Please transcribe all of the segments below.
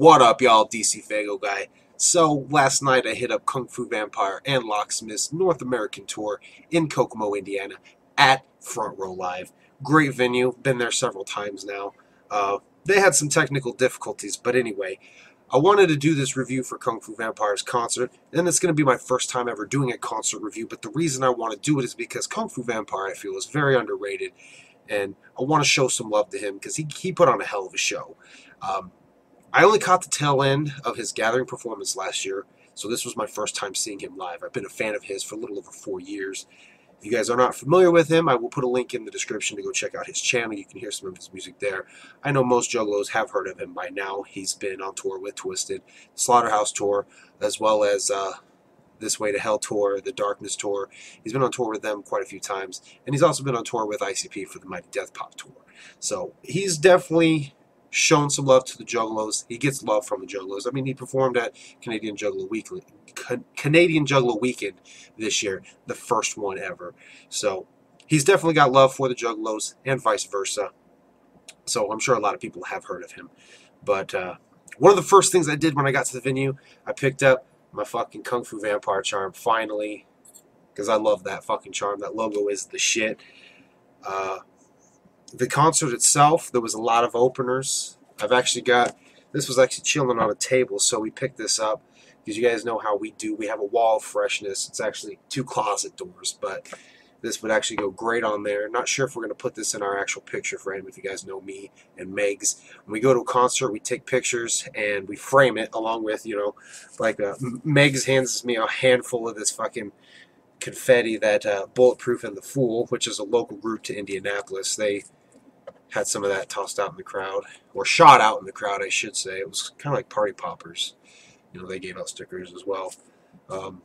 What up, y'all? DCFAYGOGUY. So, last night I hit up Kung Fu Vampire and Locksmith's North American tour in Kokomo, Indiana at Front Row Live. Great venue. Been there several times now. They had some technical difficulties, but anyway, I wanted to do this review for Kung Fu Vampire's concert, and it's going to be my first time ever doing a concert review, but the reason I want to do it is because Kung Fu Vampire, I feel, is very underrated, and I want to show some love to him because he put on a hell of a show. I only caught the tail end of his Gathering performance last year, so this was my first time seeing him live. I've been a fan of his for a little over 4 years. If you guys are not familiar with him, I will put a link in the description to go check out his channel. You can hear some of his music there. I know most juggalos have heard of him by now. He's been on tour with Twisted, Slaughterhouse Tour, as well as This Way to Hell Tour, the Darkness Tour. He's been on tour with them quite a few times, and he's also been on tour with ICP for the Mighty Death Pop Tour. So he's definitely shown some love to the juggalos. He gets love from the juggalos. I mean, he performed at Canadian Juggalo Weekend this year, the first one ever. So he's definitely got love for the juggalos and vice versa. So I'm sure a lot of people have heard of him. But one of the first things I did when I got to the venue, I picked up my fucking Kung Fu Vampire charm, finally, because I love that fucking charm. That logo is the shit. The concert itself, there was a lot of openers. I've actually got, this was actually chilling on a table, so we picked this up because you guys know how we do. We have a wall of freshness. It's actually 2 closet doors, but this would actually go great on there. Not sure if we're going to put this in our actual picture frame. If you guys know me and Megs, when we go to a concert, we take pictures and we frame it along with, you know, like Megs hands me a handful of this fucking confetti that Bulletproof and the Fool, which is a local group to Indianapolis, they had some of that tossed out in the crowd, or shot out in the crowd, I should say. It was kind of like party poppers. You know, they gave out stickers as well. But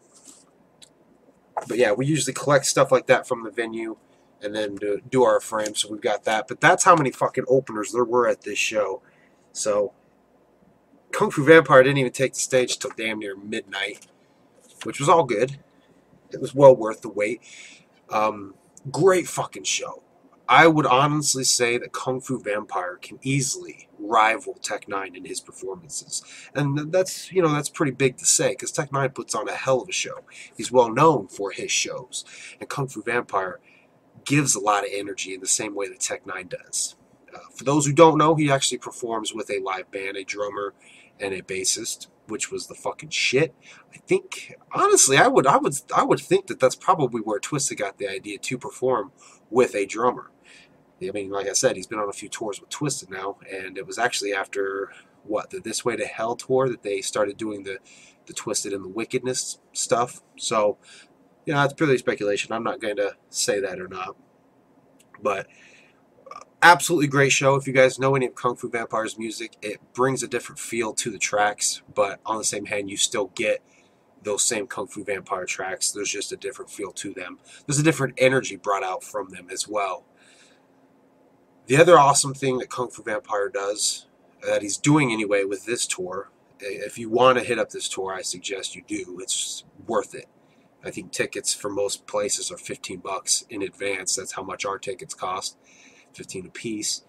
yeah, we usually collect stuff like that from the venue and then do our frame, so we've got that. But that's how many fucking openers there were at this show. So Kung Fu Vampire didn't even take the stage till damn near midnight, which was all good. It was well worth the wait. Great fucking show. I would honestly say that Kung Fu Vampire can easily rival Tech 9 in his performances. And that's, you know, that's pretty big to say, because Tech 9 puts on a hell of a show. He's well known for his shows. And Kung Fu Vampire gives a lot of energy in the same way that Tech 9 does. For those who don't know, he actually performs with a live band, a drummer and a bassist, which was the fucking shit. I think, honestly, I would think that that's probably where Twisted got the idea to perform with a drummer. I mean, like I said, he's been on a few tours with Twisted now, and it was actually after, what, the This Way to Hell tour that they started doing the Twisted and the Wickedness stuff. So, you know, it's purely speculation. I'm not going to say that or not. But absolutely great show. If you guys know any of Kung Fu Vampire's music, it brings a different feel to the tracks, but on the same hand, you still get those same Kung Fu Vampire tracks. There's just a different feel to them. There's a different energy brought out from them as well. The other awesome thing that Kung Fu Vampire does, that he's doing anyway with this tour, if you want to hit up this tour, I suggest you do. It's worth it. I think tickets for most places are $15 in advance. That's how much our tickets cost, $15 a piece.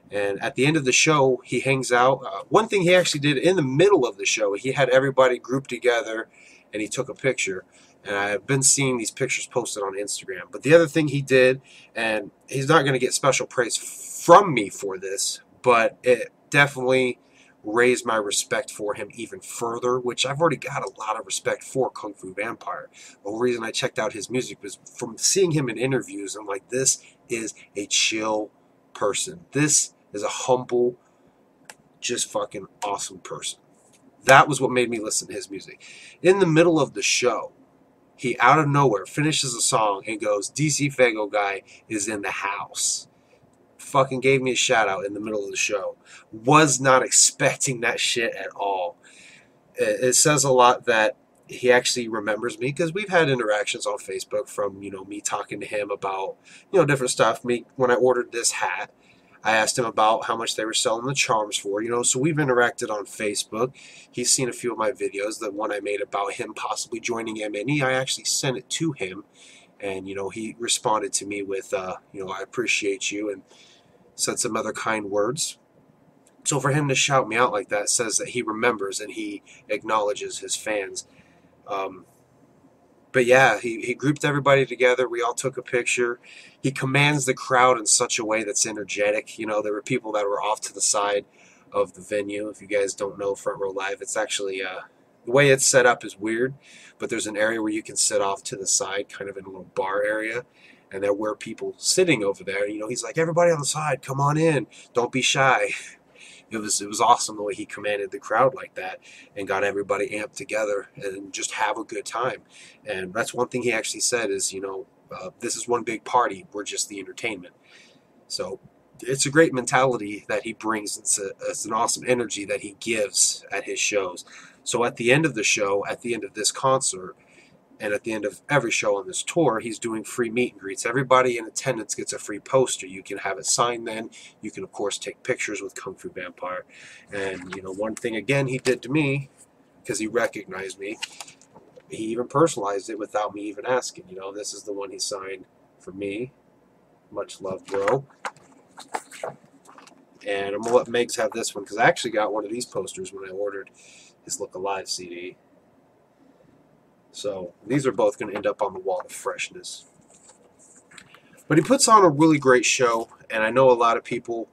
And at the end of the show, he hangs out. One thing he actually did in the middle of the show, he had everybody grouped together and he took a picture. And I've been seeing these pictures posted on Instagram. But the other thing he did, and he's not going to get special praise from me for this, but it definitely raised my respect for him even further, which I've already got a lot of respect for Kung Fu Vampire. The whole reason I checked out his music was from seeing him in interviews. I'm like, this is a chill person. This is a humble, just fucking awesome person. That was what made me listen to his music. In the middle of the show, he out of nowhere finishes a song and goes, DCFAYGOGUY is in the house. Fucking gave me a shout out in the middle of the show. Was not expecting that shit at all. It says a lot that he actually remembers me, because we've had interactions on Facebook from, you know, me talking to him about, you know, different stuff. Me, when I ordered this hat, I asked him about how much they were selling the charms for, you know, so we've interacted on Facebook. He's seen a few of my videos. The one I made about him possibly joining MNE, I actually sent it to him, and, you know, he responded to me with, you know, I appreciate you, and said some other kind words. So for him to shout me out like that says that he remembers and he acknowledges his fans. But yeah, he grouped everybody together. We all took a picture. He commands the crowd in such a way that's energetic. You know, there were people that were off to the side of the venue. If you guys don't know Front Row Live, it's actually the way it's set up is weird, but there's an area where you can sit off to the side, kind of in a little bar area, and there were people sitting over there. You know, he's like, everybody on the side, come on in, don't be shy. It was awesome the way he commanded the crowd like that and got everybody amped together and just have a good time. And that's one thing he actually said is, you know, this is one big party. We're just the entertainment. So it's a great mentality that he brings. It's an awesome energy that he gives at his shows. So at the end of the show, at the end of this concert, and at the end of every show on this tour, he's doing free meet and greets. Everybody in attendance gets a free poster. You can have it signed then. You can, of course, take pictures with Kung Fu Vampire. And, you know, one thing, again, he did to me, because he recognized me, he even personalized it without me even asking. You know, this is the one he signed for me. Much love, bro. And I'm going to let Megs have this one, because I actually got one of these posters when I ordered his Look Alive CD. So these are both going to end up on the wall of freshness. But he puts on a really great show, and I know a lot of people,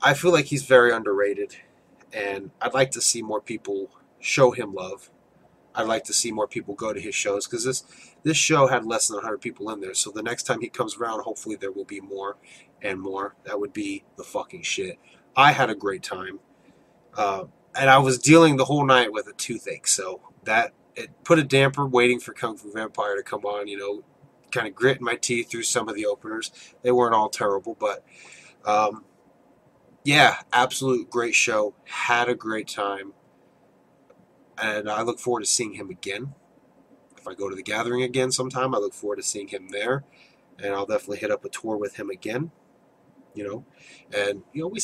I feel like he's very underrated, and I'd like to see more people show him love. I'd like to see more people go to his shows, because this show had less than 100 people in there, so the next time he comes around, hopefully there will be more and more. That would be the fucking shit. I had a great time, and I was dealing the whole night with a toothache, so that it put a damper waiting for Kung Fu Vampire to come on, you know, kind of gritting my teeth through some of the openers. They weren't all terrible, but yeah, absolute great show. Had a great time. And I look forward to seeing him again. If I go to the Gathering again sometime, I look forward to seeing him there. And I'll definitely hit up a tour with him again. You know, and you know, we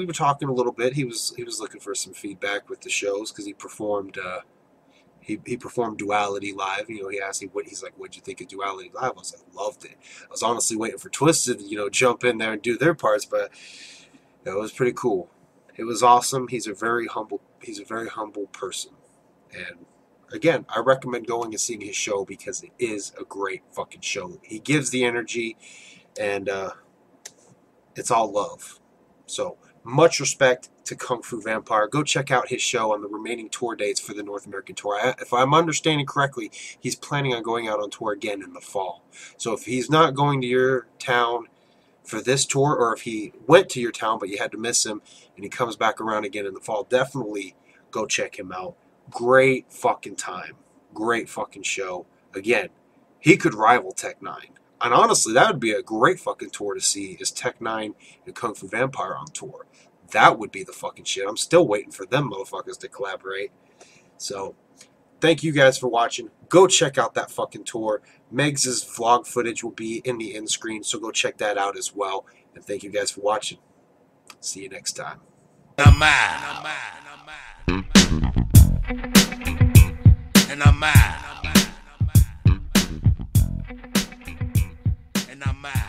were talking a little bit. He was looking for some feedback with the shows, because he performed he performed Duality live. You know, he asked me he's like, what'd you think of Duality live? I was like, loved it. I was honestly waiting for Twisted to, you know, jump in there and do their parts, but it was pretty cool. It was awesome. He's a very humble person. And again, I recommend going and seeing his show, because it is a great fucking show. He gives the energy, and it's all love. So much respect to Kung Fu Vampire. Go check out his show on the remaining tour dates for the North American tour. If I'm understanding correctly, he's planning on going out on tour again in the fall. So if he's not going to your town for this tour, or if he went to your town but you had to miss him and he comes back around again in the fall, definitely go check him out. Great fucking time. Great fucking show. Again, he could rival Tech 9. And honestly, that would be a great fucking tour to see, is Tech 9 and Kung Fu Vampire on tour. That would be the fucking shit. I'm still waiting for them motherfuckers to collaborate. So, thank you guys for watching. Go check out that fucking tour. Megs' vlog footage will be in the end screen, so go check that out as well. And thank you guys for watching. See you next time. I'm out. And I'm out. And I'm out.